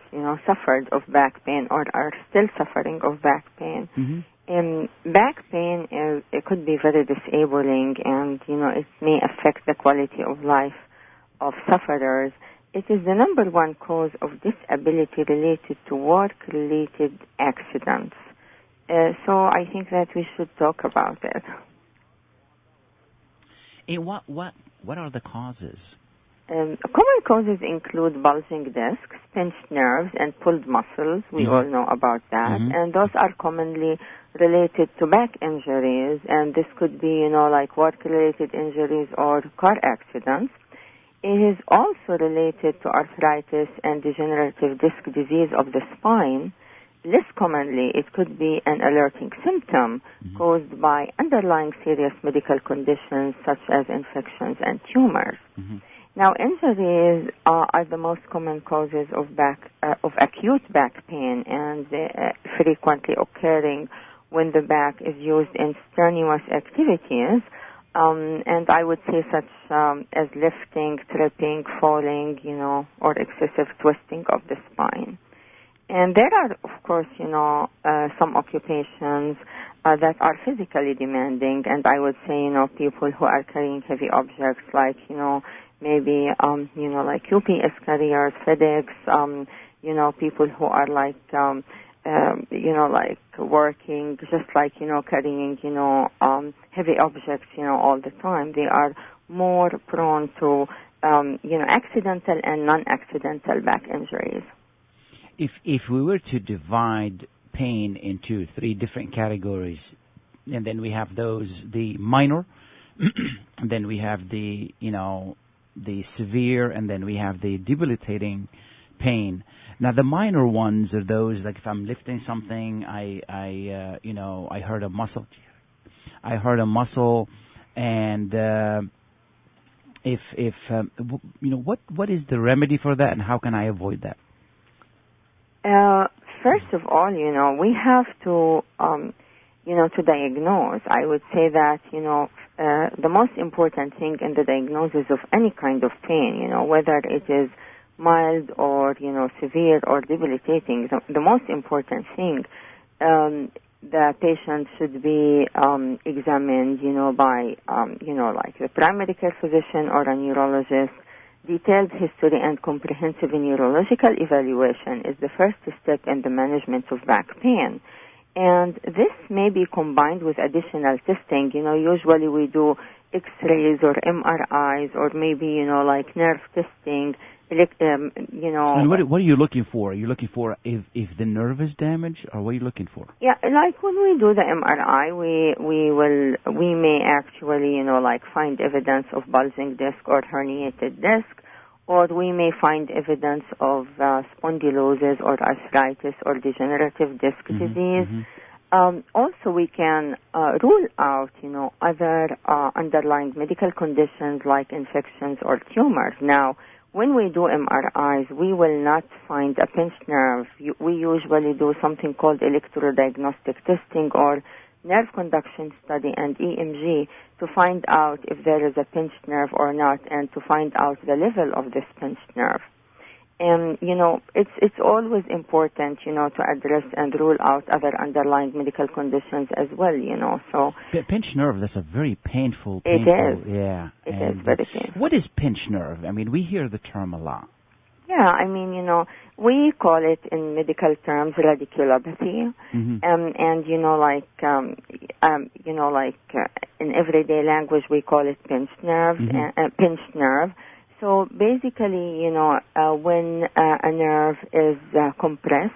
suffered of back pain or are still suffering of back pain. Mm-hmm. Back pain, it could be very disabling, and, it may affect the quality of life of sufferers. It is the number one cause of disability related to work-related accidents. So I think that we should talk about it. And what are the causes? Common causes include bulging discs, pinched nerves, and pulled muscles. We all know about that. Mm-hmm. And those are commonly related to back injuries. And this could be, like work-related injuries or car accidents. It is also related to arthritis and degenerative disc disease of the spine. Less commonly, it could be an alerting symptom caused by underlying serious medical conditions such as infections and tumors. Mm-hmm. Now, injuries are the most common causes of acute back pain, and frequently occurring when the back is used in strenuous activities. And I would say such as lifting, tripping, falling, or excessive twisting of the spine. And there are, of course, some occupations that are physically demanding, and I would say, people who are carrying heavy objects like, maybe, like UPS carriers, FedEx, people who are like, like working, just like, carrying, heavy objects, all the time. They are more prone to, accidental and non-accidental back injuries. If we were to divide pain into three different categories, and then we have the minor, and then we have the severe, and then we have the debilitating pain. Now, the minor ones are those, like if I'm lifting something, I hurt a muscle. And what is the remedy for that, and how can I avoid that? First of all, we have to, to diagnose. I would say that, the most important thing in the diagnosis of any kind of pain, whether it is mild or, severe or debilitating, the most important thing, the patient should be examined, by, like the primary care physician or a neurologist. Detailed history and comprehensive neurological evaluation is the first step in the management of back pain. And this may be combined with additional testing. Usually we do X-rays or MRIs or maybe, like nerve testing, And what are you looking for? Are you looking for if the nerve is damaged, or what are you looking for? Yeah, like when we do the MRI, we may actually, like find evidence of bulging disc or herniated disc, or we may find evidence of spondylosis or arthritis or degenerative disc disease. Also, we can rule out, other underlying medical conditions like infections or tumors. Now, when we do MRIs, we will not find a pinched nerve. We usually do something called electrodiagnostic testing or nerve conduction study and EMG to find out if there is a pinched nerve or not, and to find out the level of this pinched nerve. And, it's always important, to address and rule out other underlying medical conditions as well, so. Pinched nerve, that's a very painful. It is. Yeah. It is very painful. What is pinched nerve? I mean, we hear the term a lot. Yeah, I mean, we call it in medical terms radiculopathy. And, in everyday language we call it pinched nerve, pinched nerve. So basically, when a nerve is compressed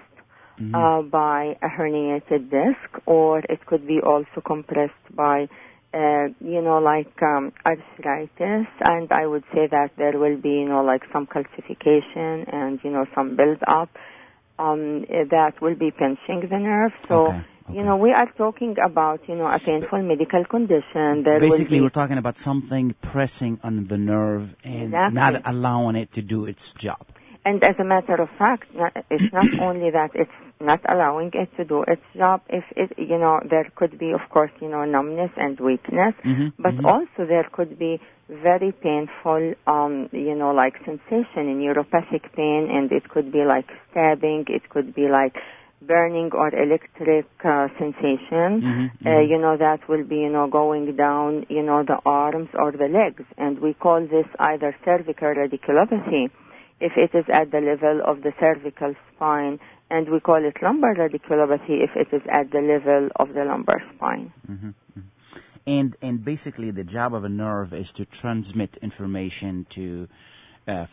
by a herniated disc, or it could be also compressed by, arthritis, and I would say that there will be, some calcification and, some build-up that will be pinching the nerve. So, we are talking about, a painful medical condition. Basically, we're talking about something pressing on the nerve and not allowing it to do its job. And as a matter of fact, it's not only that it's not allowing it to do its job. If it, there could be, of course, numbness and weakness, but also there could be very painful, sensation in neuropathic pain, and it could be like stabbing, it could be like burning or electric sensation, that will be, going down, the arms or the legs. And we call this either cervical radiculopathy, if it is at the level of the cervical spine, and we call it lumbar radiculopathy if it is at the level of the lumbar spine. And basically the job of a nerve is to transmit information to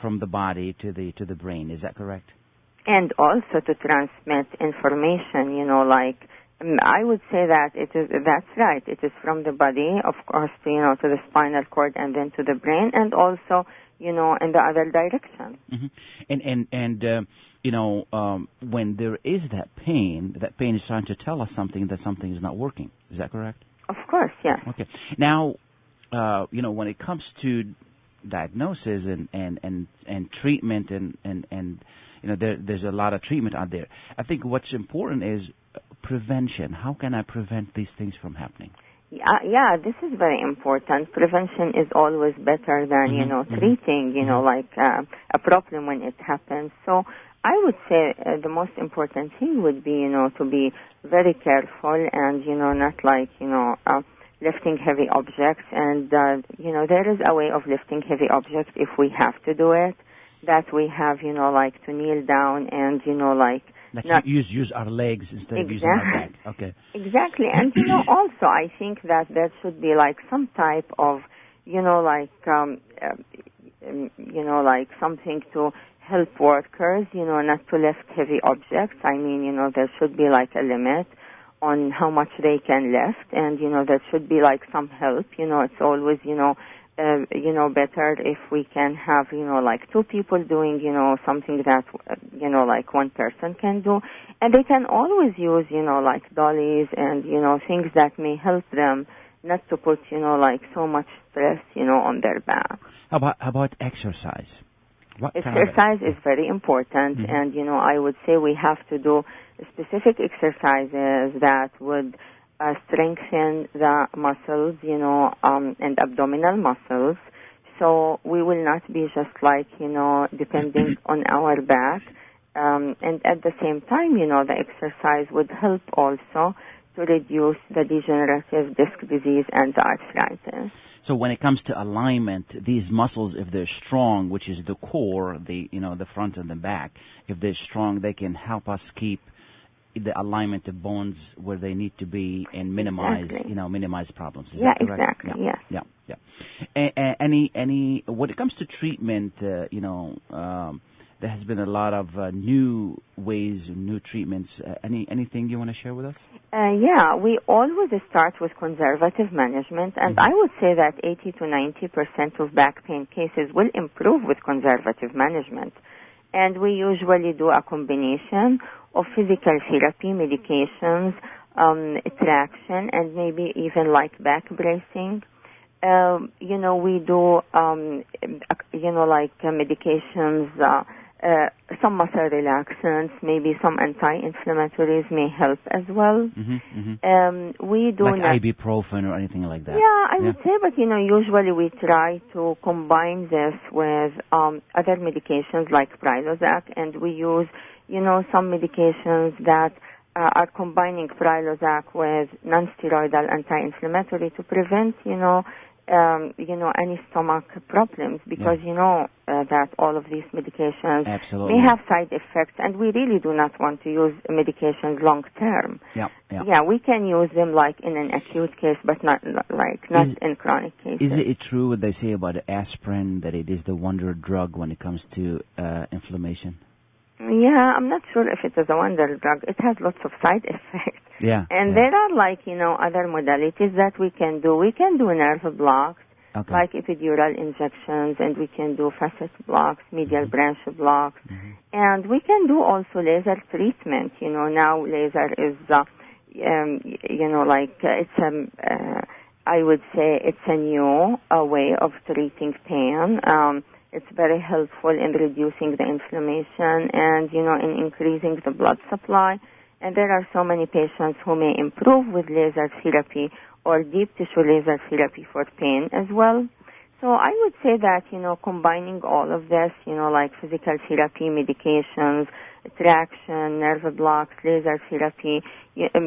from the body to the brain. Is that correct? And also to transmit information, I would say that that's right. It is from the body, of course, to the spinal cord and then to the brain, and also, in the other direction. When there is that pain is trying to tell us something, that something is not working. Is that correct? Of course, yes. Okay. Now, when it comes to diagnosis and treatment and there's a lot of treatment out there. I think what's important is prevention. How can I prevent these things from happening? Yeah, this is very important. Prevention is always better than, treating, a problem when it happens. So I would say the most important thing would be, to be very careful and, not lifting heavy objects. And, there is a way of lifting heavy objects if we have to do it, that we have, to kneel down and, use our legs instead of using our back. Okay. Exactly. And, also I think that there should be some type of, something to help workers, not to lift heavy objects. I mean, there should be a limit on how much they can lift, and, there should be some help. It's always, better if we can have, two people doing, something that, one person can do. And they can always use, dollies and, things that may help them not to put, so much stress, on their back. How about exercise? Exercise is very important, and, I would say we have to do specific exercises that would strengthen the muscles, and abdominal muscles. So we will not be just depending on our back. And at the same time, the exercise would help also to reduce the degenerative disc disease and the arthritis. So when it comes to alignment, these muscles, if they're strong, which is the core, the front and the back, if they're strong, they can help us keep the alignment of bones where they need to be and minimize, minimize problems. Is that correct? Exactly. Yeah, yes. Yeah. Any when it comes to treatment, there has been a lot of new ways, new treatments. Anything you want to share with us? We always start with conservative management, and I would say that 80 to 90% of back pain cases will improve with conservative management. And we usually do a combination of physical therapy, medications, traction, and maybe even like back bracing. We do, like medications, some muscle relaxants, maybe some anti-inflammatories may help as well. We do like ibuprofen or anything like that. Yeah, I would say, but usually we try to combine this with other medications like Prilosec, and we use, some medications that are combining Prilosec with non-steroidal anti-inflammatory to prevent, any stomach problems, because that all of these medications may have side effects, and we really do not want to use medications long term. Yeah, we can use them like in an acute case, but not in chronic cases. Is it true what they say about aspirin, that it is the wonder drug when it comes to inflammation? Yeah, I'm not sure if it is a wonder drug. It has lots of side effects. And there are other modalities that we can do. We can do nerve blocks, like epidural injections, and we can do facet blocks, medial branch blocks. And we can do also laser treatment. Now laser is, I would say it's a new way of treating pain. It's very helpful in reducing the inflammation and, in increasing the blood supply. And there are so many patients who may improve with laser therapy or deep tissue laser therapy for pain as well. So I would say that, combining all of this, like physical therapy, medications, traction, nerve blocks, laser therapy,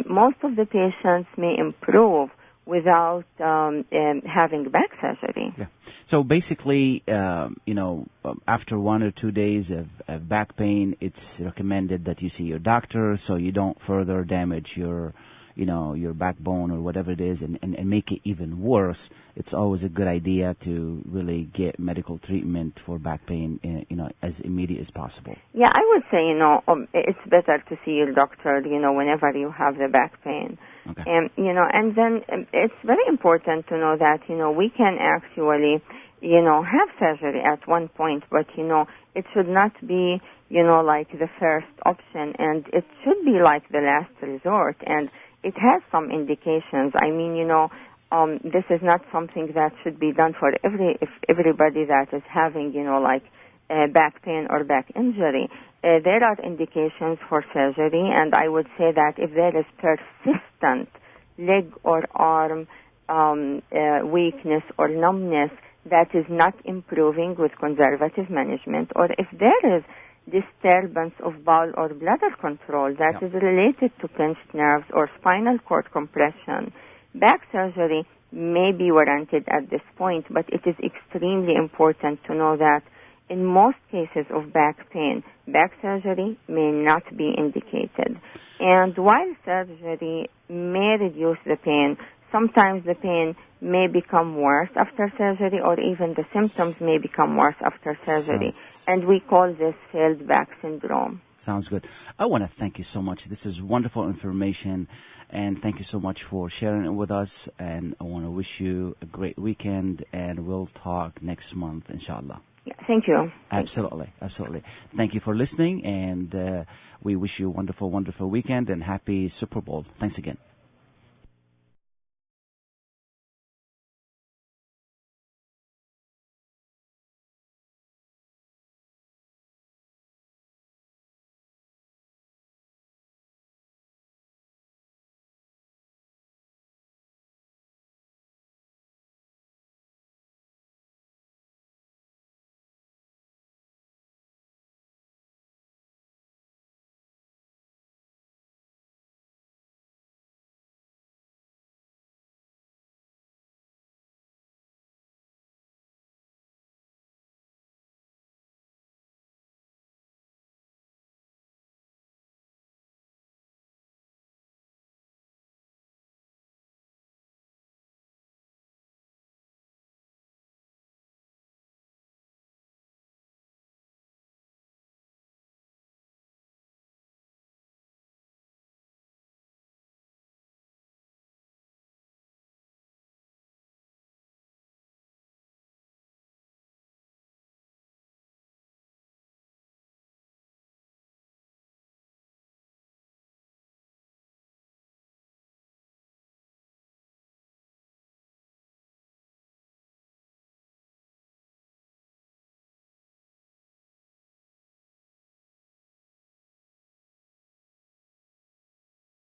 most of the patients may improve without having back surgery. Yeah. So basically, after 1 or 2 days of back pain, it's recommended that you see your doctor so you don't further damage your backbone or whatever it is and make it even worse. It's always a good idea to really get medical treatment for back pain, as immediate as possible. Yeah, I would say, it's better to see your doctor, whenever you have the back pain. Okay. And then it's very important to know that, we can actually, have surgery at one point, but, it should not be, like the first option, and it should be like the last resort, and it has some indications. I mean, this is not something that should be done for everybody that is having, back pain or back injury. There are indications for surgery, and I would say that if there is persistent leg or arm weakness or numbness that is not improving with conservative management, or if there is disturbance of bowel or bladder control that is related to pinched nerves or spinal cord compression, back surgery may be warranted at this point, but it is extremely important to know that in most cases of back pain, back surgery may not be indicated. And while surgery may reduce the pain, sometimes the pain may become worse after surgery, or even the symptoms may become worse after surgery. And we call this failed back syndrome. Sounds good. I want to thank you so much. This is wonderful information, and thank you so much for sharing it with us. And I want to wish you a great weekend, and we'll talk next month, inshallah. Yeah, thank you. Absolutely. Thank you for listening, and we wish you a wonderful, wonderful weekend and happy Super Bowl. Thanks again.